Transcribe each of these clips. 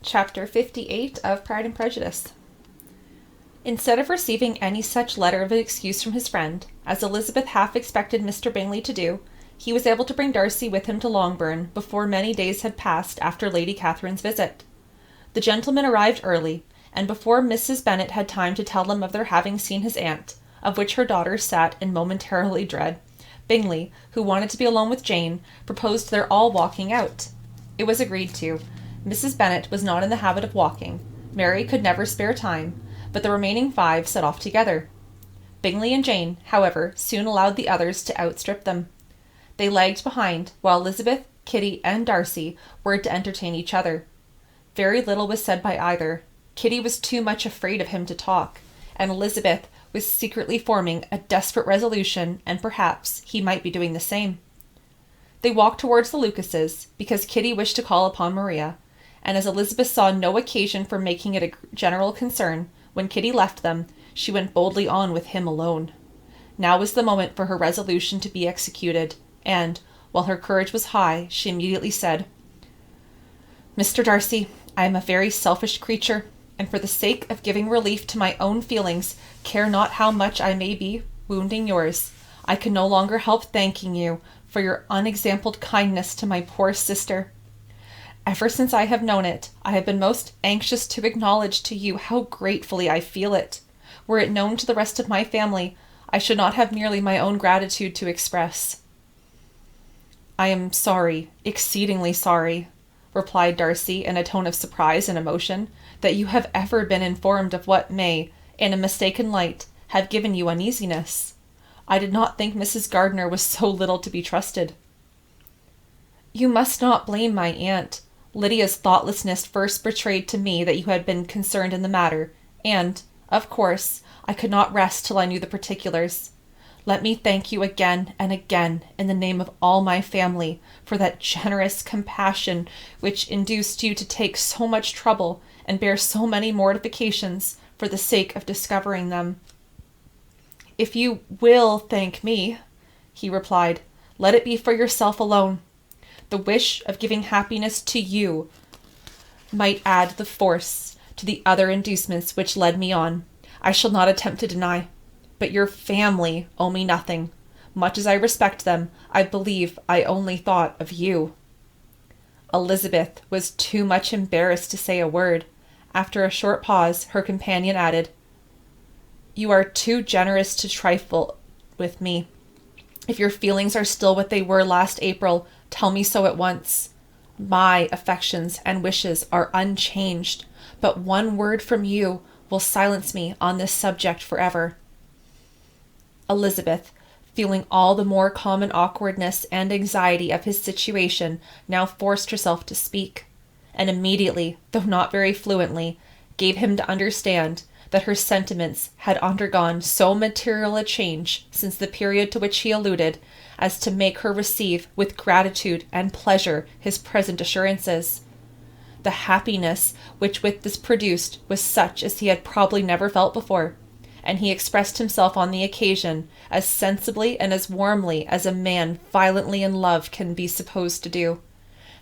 Chapter 58 of Pride and Prejudice. Instead of receiving any such letter of excuse from his friend, as Elizabeth half expected Mr. Bingley to do, he was able to bring Darcy with him to Longbourn before many days had passed after Lady Catherine's visit. The gentleman arrived early, and before Mrs. Bennet had time to tell them of their having seen his aunt, of which her daughters sat in momentary dread, Bingley, who wanted to be alone with Jane, proposed their all walking out. It was agreed to. Mrs. Bennet was not in the habit of walking. Mary could never spare time, but the remaining 5 set off together. Bingley and Jane, however, soon allowed the others to outstrip them. They lagged behind, while Elizabeth, Kitty, and Darcy were to entertain each other. Very little was said by either. Kitty was too much afraid of him to talk, and Elizabeth was secretly forming a desperate resolution, and perhaps he might be doing the same. They walked towards the Lucases, because Kitty wished to call upon Maria, and as Elizabeth saw no occasion for making it a general concern, when Kitty left them, she went boldly on with him alone. Now was the moment for her resolution to be executed, and, while her courage was high, she immediately said, "Mr. Darcy, I am a very selfish creature, and for the sake of giving relief to my own feelings, care not how much I may be wounding yours. I can no longer help thanking you for your unexampled kindness to my poor sister. Ever since I have known it, I have been most anxious to acknowledge to you how gratefully I feel it. Were it known to the rest of my family, I should not have merely my own gratitude to express." "I am sorry, exceedingly sorry," replied Darcy in a tone of surprise and emotion, "that you have ever been informed of what may, in a mistaken light, have given you uneasiness. I did not think Mrs. Gardiner was so little to be trusted." "You must not blame my aunt. Lydia's thoughtlessness first betrayed to me that you had been concerned in the matter, and, of course, I could not rest till I knew the particulars. Let me thank you again and again, in the name of all my family, for that generous compassion which induced you to take so much trouble and bear so many mortifications for the sake of discovering them." "If you will thank me," he replied, "let it be for yourself alone. The wish of giving happiness to you might add the force to the other inducements which led me on. I shall not attempt to deny. But your family owe me nothing. Much as I respect them, I believe I only thought of you." Elizabeth was too much embarrassed to say a word. After a short pause, her companion added, "You are too generous to trifle with me. If your feelings are still what they were last April, tell me so at once. My affections and wishes are unchanged, but one word from you will silence me on this subject forever." Elizabeth, feeling all the more common awkwardness and anxiety of his situation, now forced herself to speak, and immediately, though not very fluently, gave him to understand that her sentiments had undergone so material a change since the period to which he alluded, as to make her receive with gratitude and pleasure his present assurances. The happiness which with this produced was such as he had probably never felt before, and he expressed himself on the occasion as sensibly and as warmly as a man violently in love can be supposed to do.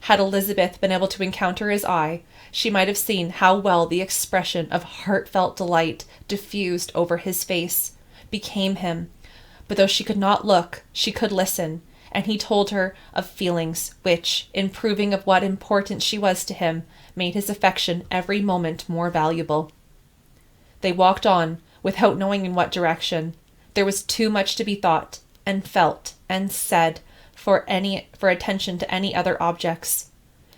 Had Elizabeth been able to encounter his eye, she might have seen how well the expression of heartfelt delight diffused over his face became him, but though she could not look, she could listen, and he told her of feelings which, in proving of what importance she was to him, made his affection every moment more valuable. They walked on, without knowing in what direction. There was too much to be thought, and felt, and said, for attention to any other objects.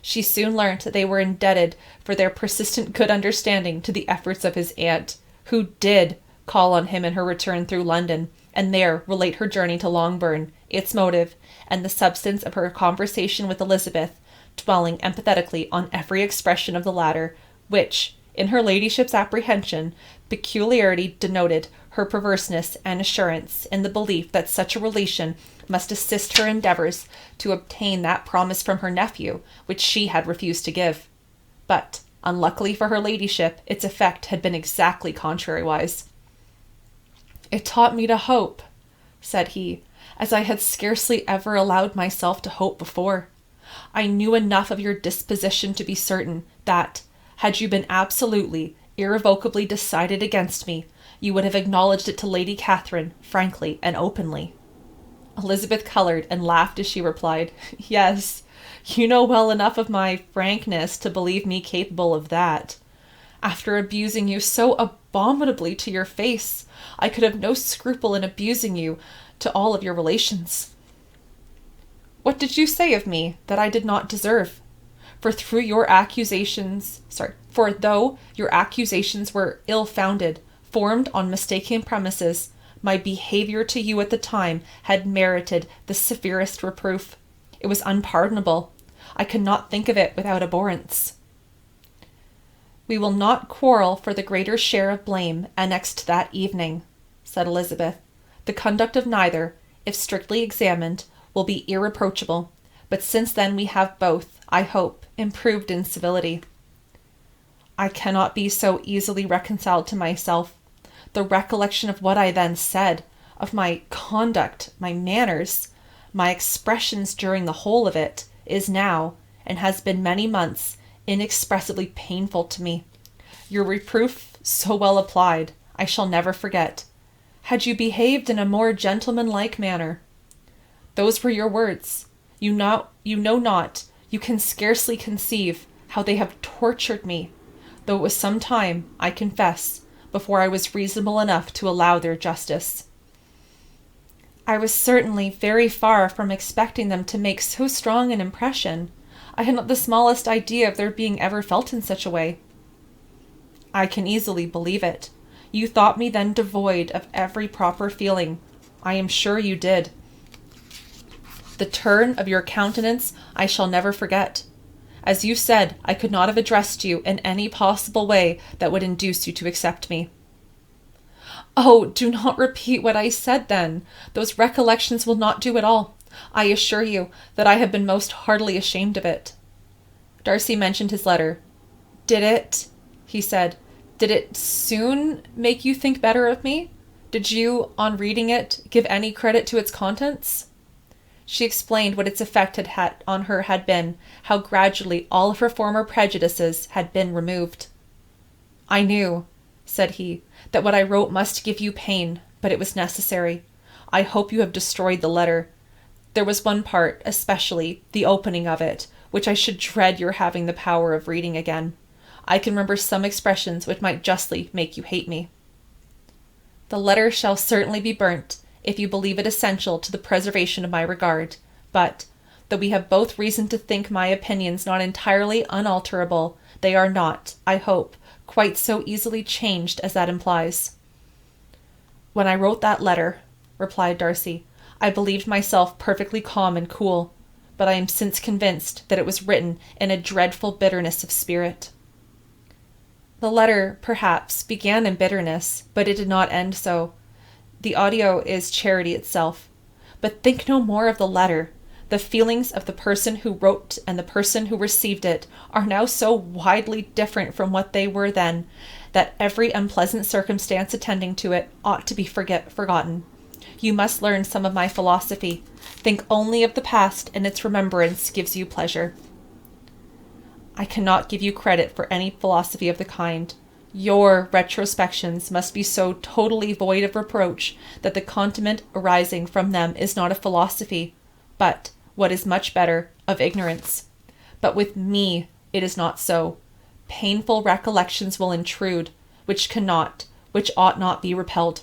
She soon learnt that they were indebted for their persistent good understanding to the efforts of his aunt, who did call on him in her return through London, and there relate her journey to Longbourn, its motive, and the substance of her conversation with Elizabeth, dwelling emphatically on every expression of the latter, which, in her ladyship's apprehension, peculiarly denoted her perverseness and assurance in the belief that such a relation must assist her endeavours to obtain that promise from her nephew which she had refused to give. But, unluckily for her ladyship, its effect had been exactly contrariwise. "It taught me to hope," said he, "as I had scarcely ever allowed myself to hope before. I knew enough of your disposition to be certain that, Had you been absolutely, irrevocably decided against me, you would have acknowledged it to Lady Catherine, frankly and openly." Elizabeth colored and laughed as she replied, "Yes, you know well enough of my frankness to believe me capable of that. After abusing you so abominably to your face, I could have no scruple in abusing you to all of your relations." "What did you say of me that I did not deserve? For though your accusations were ill-founded, formed on mistaken premises, my behavior to you at the time had merited the severest reproof. It was unpardonable. I could not think of it without abhorrence." "We will not quarrel for the greater share of blame annexed that evening," said Elizabeth. "The conduct of neither, if strictly examined, will be irreproachable, but since then we have both, I hope, improved in civility." "I cannot be so easily reconciled to myself. The recollection of what I then said, of my conduct, my manners, my expressions during the whole of it, is now, and has been many months, inexpressibly painful to me. Your reproof, so well applied, I shall never forget. Had you behaved in a more gentlemanlike manner? Those were your words. You know not, you can scarcely conceive how they have tortured me, though it was some time, I confess, before I was reasonable enough to allow their justice." "I was certainly very far from expecting them to make so strong an impression. I had not the smallest idea of their being ever felt in such a way." "I can easily believe it. You thought me then devoid of every proper feeling. I am sure you did. The turn of your countenance I shall never forget. As you said, I could not have addressed you in any possible way that would induce you to accept me." "Oh, do not repeat what I said then. Those recollections will not do at all. I assure you that I have been most heartily ashamed of it." Darcy mentioned his letter. "Did it," he said, "did it soon make you think better of me? Did you, on reading it, give any credit to its contents?" She explained what its effect on her had been, how gradually all of her former prejudices had been removed. "I knew," said he, "that what I wrote must give you pain, but it was necessary. I hope you have destroyed the letter. There was one part, especially, the opening of it, which I should dread your having the power of reading again. I can remember some expressions which might justly make you hate me." "The letter shall certainly be burnt, if you believe it essential to the preservation of my regard. But, though we have both reason to think my opinions not entirely unalterable, they are not, I hope, quite so easily changed as that implies." "When I wrote that letter," replied Darcy, "I believed myself perfectly calm and cool, but I am since convinced that it was written in a dreadful bitterness of spirit." The letter, perhaps, began in bitterness, but it did not end so. The audio is charity itself. But think no more of the letter. The feelings of the person who wrote and the person who received it are now so widely different from what they were then, that every unpleasant circumstance attending to it ought to be forgotten. You must learn some of my philosophy. Think only of the past, and its remembrance gives you pleasure." "I cannot give you credit for any philosophy of the kind. Your retrospections must be so totally void of reproach that the content arising from them is not a philosophy, but, what is much better, of ignorance. But with me it is not so. Painful recollections will intrude, which ought not be repelled.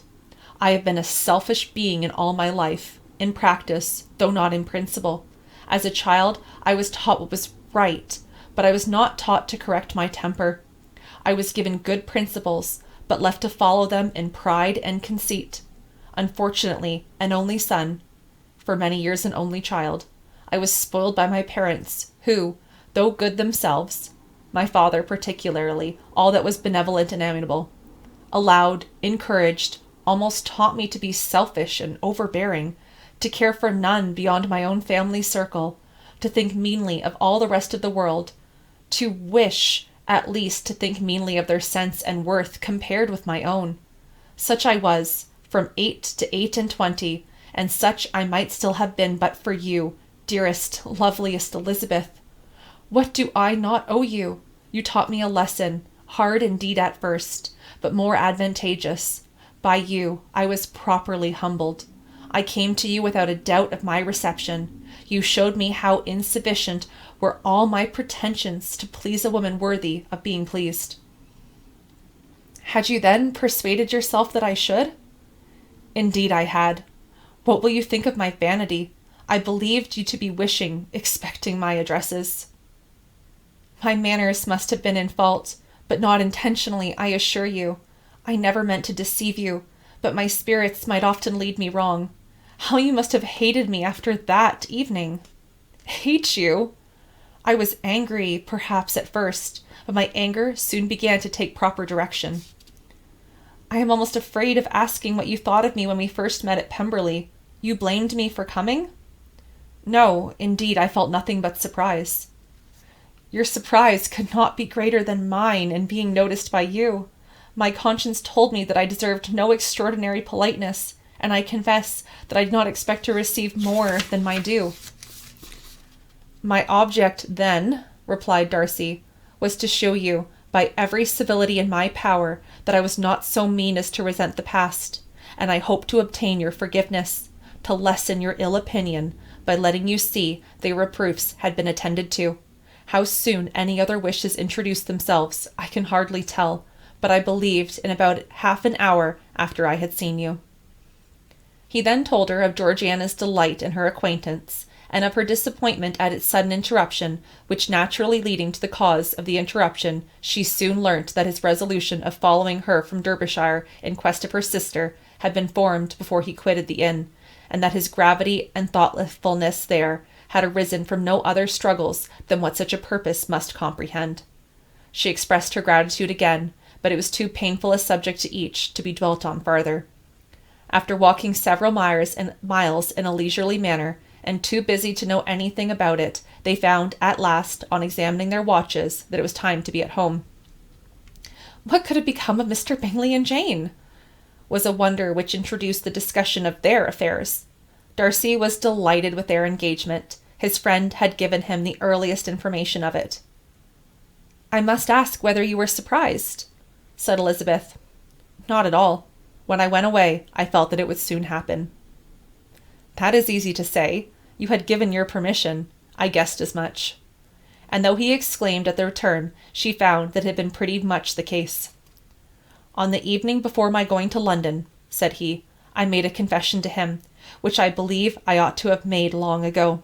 I have been a selfish being in all my life, in practice, though not in principle. As a child, I was taught what was right, but I was not taught to correct my temper. I was given good principles, but left to follow them in pride and conceit. Unfortunately, an only son, for many years an only child, I was spoiled by my parents, who, though good themselves, my father particularly, all that was benevolent and amiable, allowed, encouraged, almost taught me to be selfish and overbearing, to care for none beyond my own family circle, to think meanly of all the rest of the world, to wish, at least, to think meanly of their sense and worth compared with my own. Such I was, from 8 to 28, and such I might still have been but for you, dearest, loveliest Elizabeth. What do I not owe you? You taught me a lesson, hard indeed at first, but more advantageous. By you, I was properly humbled. I came to you without a doubt of my reception. You showed me how insufficient were all my pretensions to please a woman worthy of being pleased. Had you then persuaded yourself that I should? Indeed I had. What will you think of my vanity? I believed you to be wishing, expecting my addresses. My manners must have been in fault, but not intentionally, I assure you. I never meant to deceive you, but my spirits might often lead me wrong. How you must have hated me after that evening. Hate you? I was angry, perhaps, at first, but my anger soon began to take proper direction. I am almost afraid of asking what you thought of me when we first met at Pemberley. You blamed me for coming? No, indeed, I felt nothing but surprise. Your surprise could not be greater than mine in being noticed by you. My conscience told me that I deserved no extraordinary politeness, and I confess that I did not expect to receive more than my due. My object, then, replied Darcy, was to show you, by every civility in my power, that I was not so mean as to resent the past, and I hope to obtain your forgiveness, to lessen your ill opinion, by letting you see their reproofs had been attended to. How soon any other wishes introduced themselves, I can hardly tell, but I believed in about half an hour after I had seen you. He then told her of Georgiana's delight in her acquaintance, and of her disappointment at its sudden interruption, which naturally leading to the cause of the interruption, she soon learnt that his resolution of following her from Derbyshire in quest of her sister had been formed before he quitted the inn, and that his gravity and thoughtfulness there had arisen from no other struggles than what such a purpose must comprehend. She expressed her gratitude again, but it was too painful a subject to each to be dwelt on farther. After walking several miles in a leisurely manner, and too busy to know anything about it, they found at last, on examining their watches, that it was time to be at home. What could have become of Mr. Bingley and Jane? Was a wonder which introduced the discussion of their affairs. Darcy was delighted with their engagement. His friend had given him the earliest information of it. I must ask whether you were surprised, said Elizabeth. Not at all. When I went away, I felt that it would soon happen. That is easy to say. You had given your permission. I guessed as much. And though he exclaimed at the return, she found that it had been pretty much the case. On the evening before my going to London, said he, I made a confession to him, which I believe I ought to have made long ago.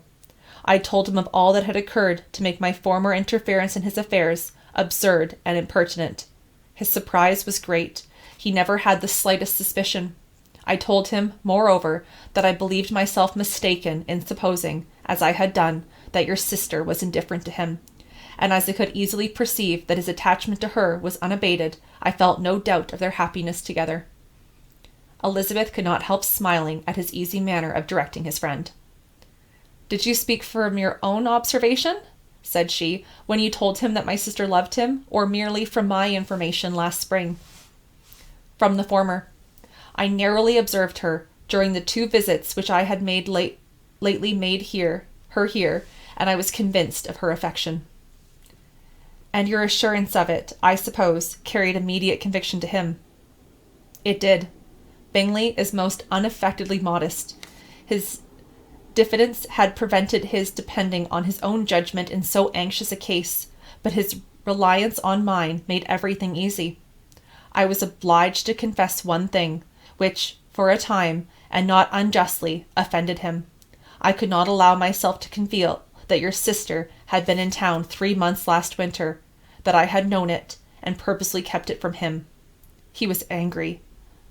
I told him of all that had occurred to make my former interference in his affairs absurd and impertinent. His surprise was great. He never had the slightest suspicion. I told him, moreover, that I believed myself mistaken in supposing, as I had done, that your sister was indifferent to him, and as I could easily perceive that his attachment to her was unabated, I felt no doubt of their happiness together. Elizabeth could not help smiling at his easy manner of directing his friend. Did you speak from your own observation, said she, when you told him that my sister loved him, or merely from my information last spring? From the former. I narrowly observed her during the 2 visits which I had lately made her here, and I was convinced of her affection. And your assurance of it, I suppose, carried immediate conviction to him. It did. Bingley is most unaffectedly modest. His diffidence had prevented his depending on his own judgment in so anxious a case, but his reliance on mine made everything easy. I was obliged to confess one thing, which, for a time, and not unjustly, offended him. I could not allow myself to conceal that your sister had been in town 3 months last winter, that I had known it, and purposely kept it from him. He was angry,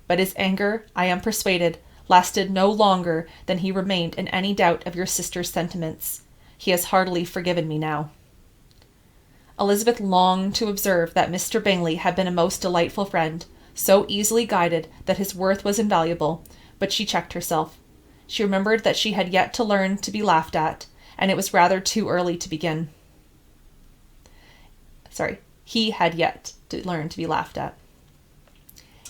but his anger, I am persuaded, lasted no longer than he remained in any doubt of your sister's sentiments. He has heartily forgiven me now. Elizabeth longed to observe that Mr. Bingley had been a most delightful friend, so easily guided that his worth was invaluable, but she checked herself. She remembered that she had yet to learn to be laughed at, and it was rather too early to begin. He had yet to learn to be laughed at.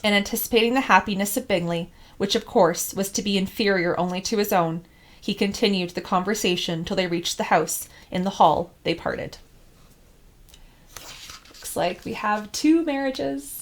In anticipating the happiness of Bingley, which of course was to be inferior only to his own, he continued the conversation till they reached the house. In the hall they parted. looks like we have 2 marriages.